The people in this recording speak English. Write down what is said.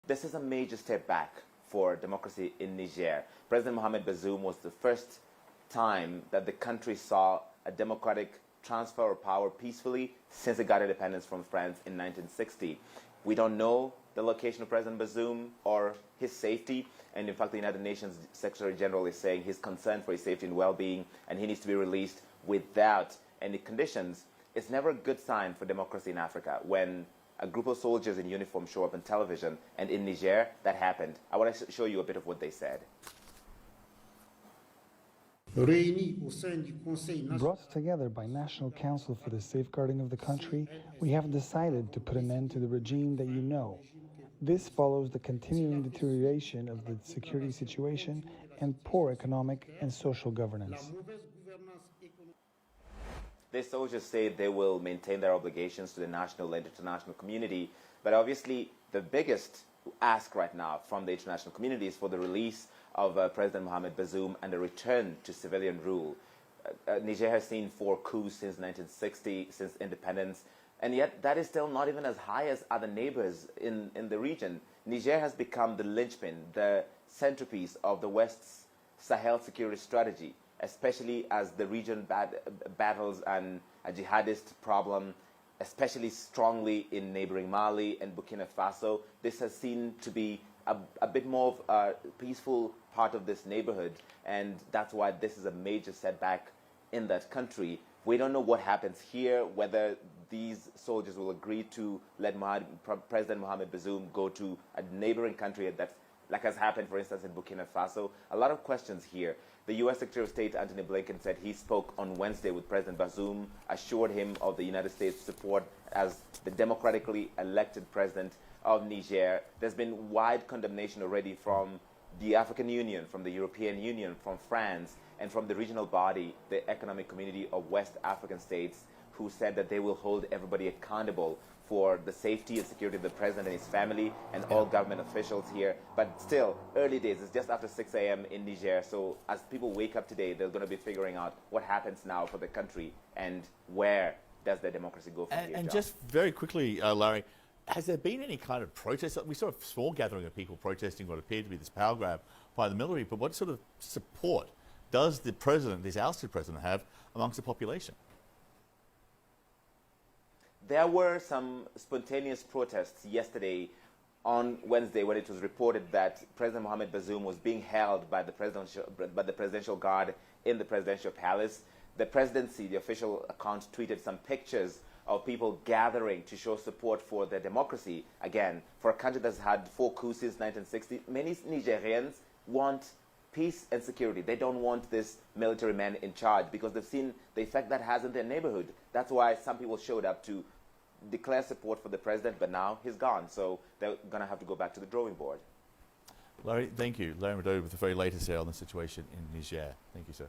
This is a major step back for democracy in Niger. President Mohamed Bazoum was the first time that the country saw a democratic transfer of power peacefully since it got independence from France in 1960. We don't know the location of President Bazoum or his safety, and in fact the United Nations Secretary General is saying he's concerned for his safety and well-being and he needs to be released without any conditions. It's never a good sign for democracy in Africa when a group of soldiers in uniform show up on television, and in Niger that happened. I want to show you a bit of what they said. Brought together by National Council for the Safeguarding of the Country, we have decided to put an end to the regime that you know. This follows the continuing deterioration of the security situation and poor economic and social governance. The soldiers say they will maintain their obligations to the national and international community, but obviously the biggest ask right now from the international community is for the release of President Mohamed Bazoum and a return to civilian rule. Niger has seen 4 coups since 1960, since independence, and yet that is still not even as high as other neighbors in the region. Niger has become the linchpin, the centerpiece of the West's Sahel security strategy, especially as the region battles a jihadist problem, especially strongly in neighboring Mali and Burkina Faso. This has seen to be a bit more of a peaceful part of this neighborhood, and that's why this is a major setback in that country. We don't know what happens here, whether these soldiers will agree to let President Mohamed Bazoum go to a neighboring country that's like has happened, for instance, in Burkina Faso. A lot of questions here. The U.S. Secretary of State, Antony Blinken, said he spoke on Wednesday with President Bazoum, assured him of the United States' support as the democratically elected president of Niger. There's been wide condemnation already from the African Union, from the European Union, from France, and from the regional body, the Economic Community of West African States, who said that they will hold everybody accountable for the safety and security of the president and his family and all government officials here. But still, early days. It's just after 6 a.m. in Niger. So as people wake up today, they're going to be figuring out what happens now for the country and where does their democracy go from here. And just very quickly, Larry, has there been any kind of protest? We saw a small gathering of people protesting what appeared to be this power grab by the military, but what sort of support does the president, this ousted president, have amongst the population? There were some spontaneous protests yesterday on Wednesday when it was reported that President Mohamed Bazoum was being held by the presidential guard in the presidential palace. The presidency, the official account, tweeted some pictures of people gathering to show support for their democracy. Again, for a country that's had 4 coups since 1960, many Nigerians want peace and security. They don't want this military man in charge because they've seen the effect that has in their neighborhood. That's why some people showed up to declare support for the president, but now he's gone. So they're going to have to go back to the drawing board. Larry, thank you. Larry Madodo with the very latest here on the situation in Niger. Thank you, sir.